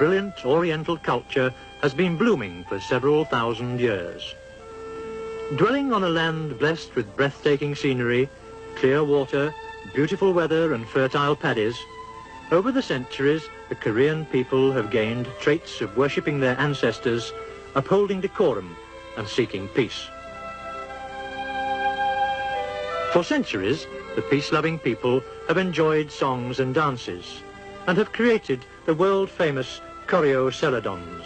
brilliant Oriental culture has been blooming for several thousand years. Dwelling on a land blessed with breathtaking scenery, clear water, beautiful weather and fertile paddies, over the centuries the Korean people have gained traits of worshipping their ancestors, upholding decorum and seeking peace. For centuries, the peace-loving people have enjoyed songs and dances and have created the world-famous choreo celadons.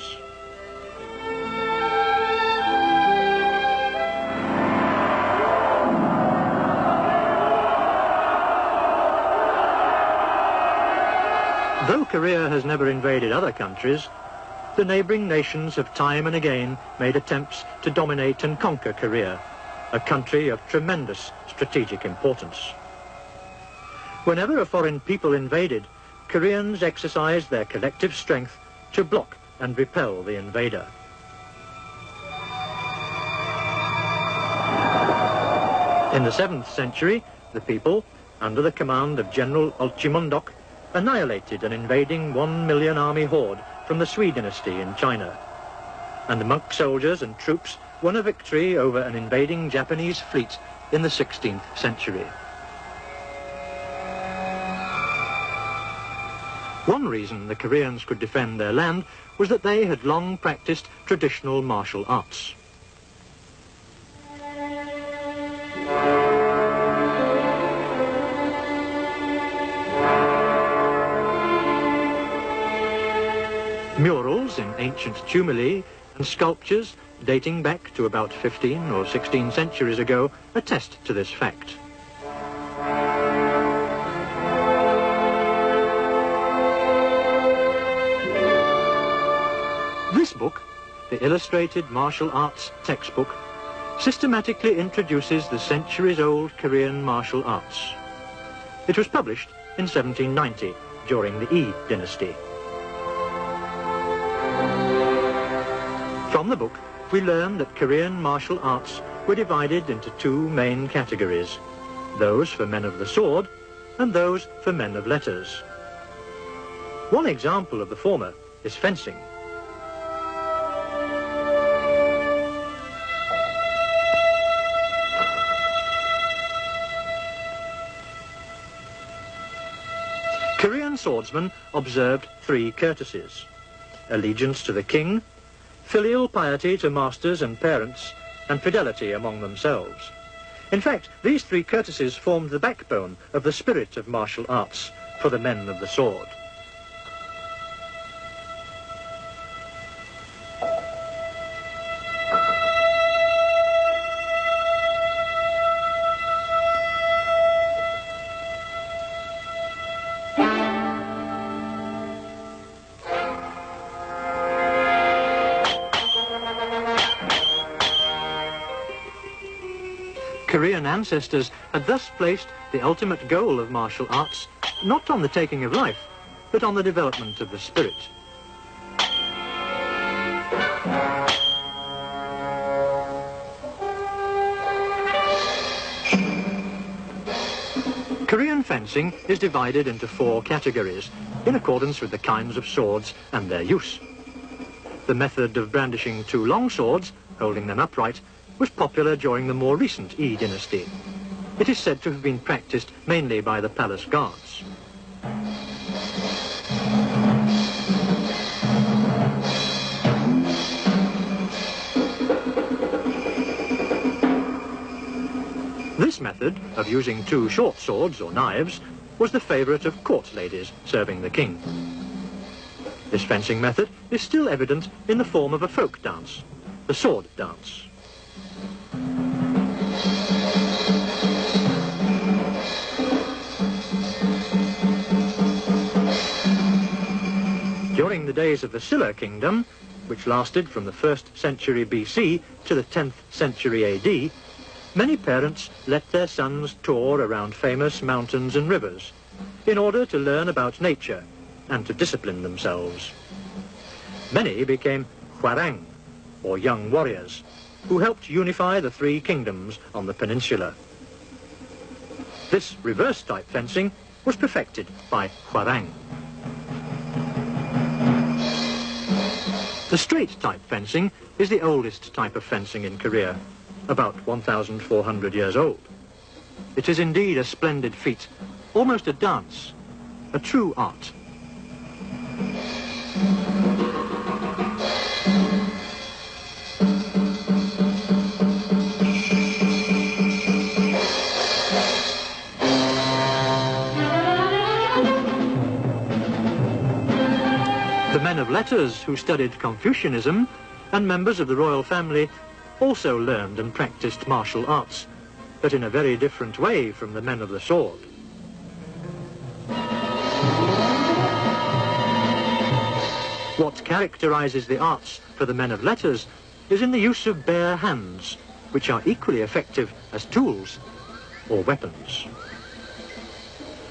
Though Korea has never invaded other countries, the neighbouring nations have time and again made attempts to dominate and conquer Korea, a country of tremendous strategic importance. Whenever a foreign people invaded, Koreans exercised their collective strength to block and repel the invader. In the 7th century, the people, under the command of General Olchimondok, annihilated an invading 1 million army horde from the Sui dynasty in China, and the monk soldiers and troops won a victory over an invading Japanese fleet in the 16th century. One reason the Koreans could defend their land was that they had long practiced traditional martial arts. Murals in ancient tumuli and sculptures dating back to about 15 or 16 centuries ago attest to this fact. This book, the Illustrated Martial Arts Textbook, systematically introduces the centuries-old Korean martial arts. It was published in 1790 during the Yi dynasty. From the book, we learn that Korean martial arts were divided into two main categories, those for men of the sword and those for men of letters. One example of the former is fencing. Korean swordsmen observed three courtesies: allegiance to the king, filial piety to masters and parents, and fidelity among themselves. In fact, these three courtesies formed the backbone of the spirit of martial arts for the men of the sword. Korean ancestors had thus placed the ultimate goal of martial arts not on the taking of life, but on the development of the spirit. Korean fencing is divided into four categories, in accordance with the kinds of swords and their use. The method of brandishing two long swords, holding them upright, was popular during the more recent Yi dynasty. It is said to have been practiced mainly by the palace guards. This method of using two short swords or knives was the favourite of court ladies serving the king. This fencing method is still evident in the form of a folk dance, the sword dance. During the days of the Silla kingdom, which lasted from the 1st century BC to the 10th century AD, many parents let their sons tour around famous mountains and rivers in order to learn about nature and to discipline themselves. Many became hwarang, or young warriors, who helped unify the three kingdoms on the peninsula. This reverse-type fencing was perfected by hwarang. The straight type fencing is the oldest type of fencing in Korea, about 1,400 years old. It is indeed a splendid feat, almost a dance, a true art. The men of letters who studied Confucianism and members of the royal family also learned and practiced martial arts, but in a very different way from the men of the sword. What characterizes the arts for the men of letters is in the use of bare hands, which are equally effective as tools or weapons.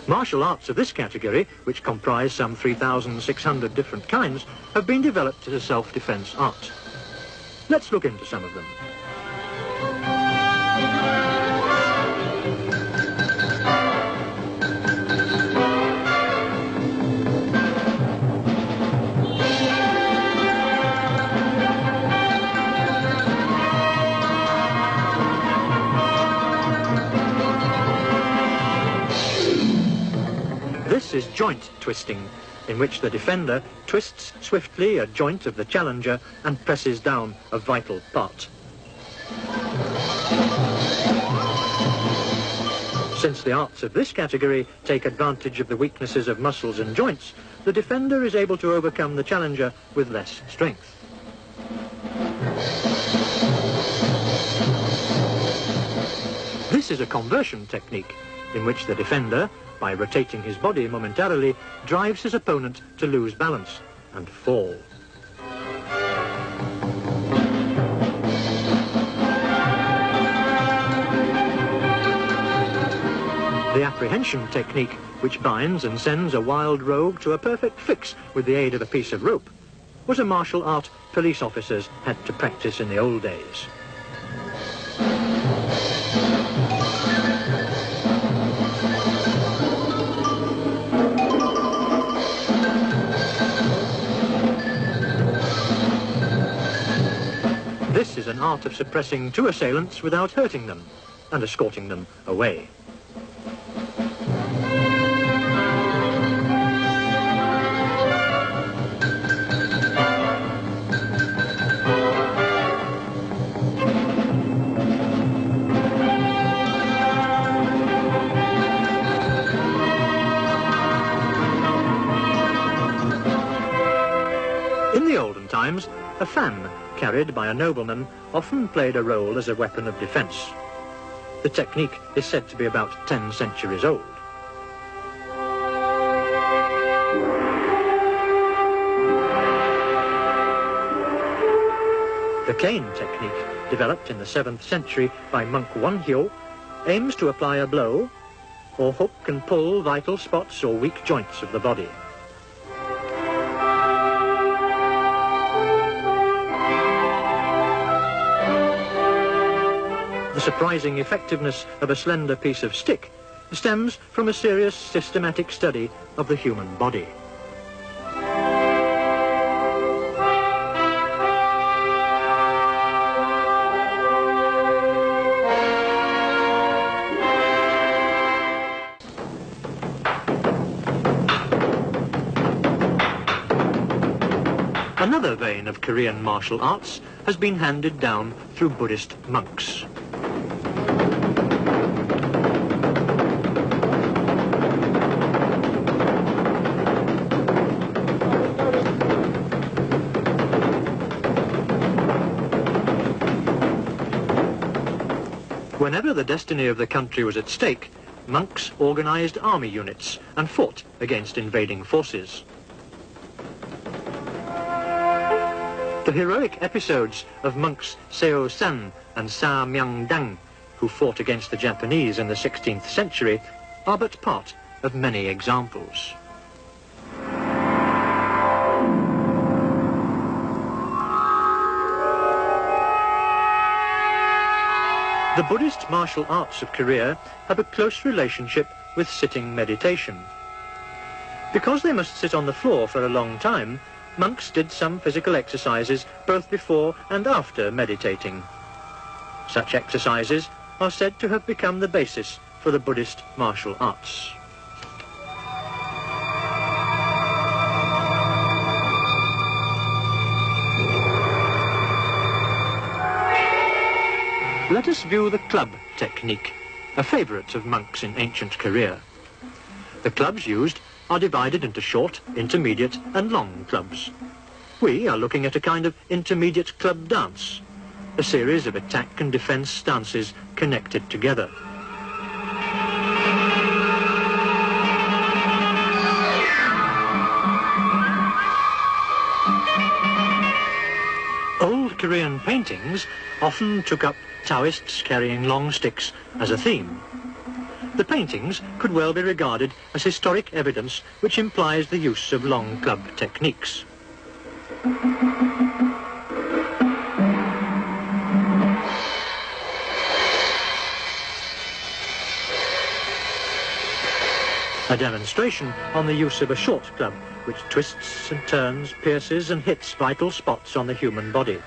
Martial arts of this category, which comprise some 3,600 different kinds, have been developed as a self-defense art. Let's look into some of them. This is joint twisting, in which the defender twists swiftly a joint of the challenger and presses down a vital part. Since the arts of this category take advantage of the weaknesses of muscles and joints, the defender is able to overcome the challenger with less strength. This is a conversion technique, in which the defender, by rotating his body momentarily, drives his opponent to lose balance and fall. The apprehension technique, which binds and sends a wild rogue to a perfect fix with the aid of a piece of rope, was a martial art police officers had to practice in the old days. This is an art of suppressing two assailants without hurting them and escorting them away. In the olden times, a fan carried by a nobleman often played a role as a weapon of defense. The technique is said to be about 10 centuries old. The cane technique, developed in the 7th century by monk Wonhyo, aims to apply a blow or hook and pull vital spots or weak joints of the body. The surprising effectiveness of a slender piece of stick stems from a serious systematic study of the human body. Another vein of Korean martial arts has been handed down through Buddhist monks. Whenever the destiny of the country was at stake, monks organized army units and fought against invading forces. The heroic episodes of monks Seo San and Sa Myang-dang, who fought against the Japanese in the 16th century, are but part of many examples. The Buddhist martial arts of Korea have a close relationship with sitting meditation. Because they must sit on the floor for a long time, monks did some physical exercises both before and after meditating. Such exercises are said to have become the basis for the Buddhist martial arts. Let us view the club technique, a favourite of monks in ancient Korea. The clubs used are divided into short, intermediate and long clubs. We are looking at a kind of intermediate club dance, a series of attack and defence stances connected together. Old Korean paintings often took up Taoists carrying long sticks as a theme. The paintings could well be regarded as historic evidence which implies the use of long club techniques. A demonstration on the use of a short club which twists and turns, pierces and hits vital spots on the human body.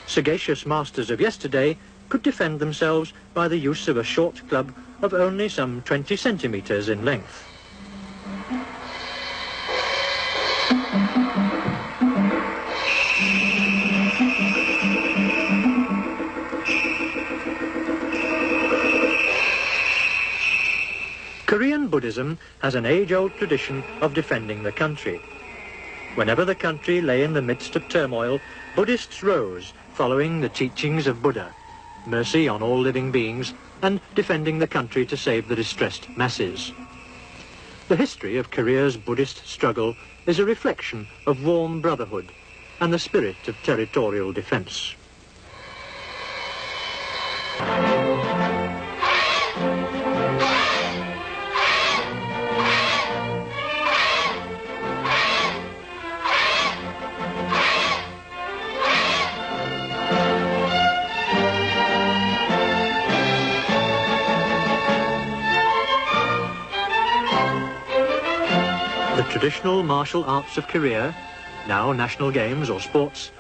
Sagacious masters of yesterday could defend themselves by the use of a short club of only some 20 centimetres in length. Korean Buddhism has an age-old tradition of defending the country. Whenever the country lay in the midst of turmoil, Buddhists rose, following the teachings of Buddha, mercy on all living beings, and defending the country to save the distressed masses. The history of Korea's Buddhist struggle is a reflection of warm brotherhood and the spirit of territorial defence. The traditional martial arts of Korea, now national games or sports,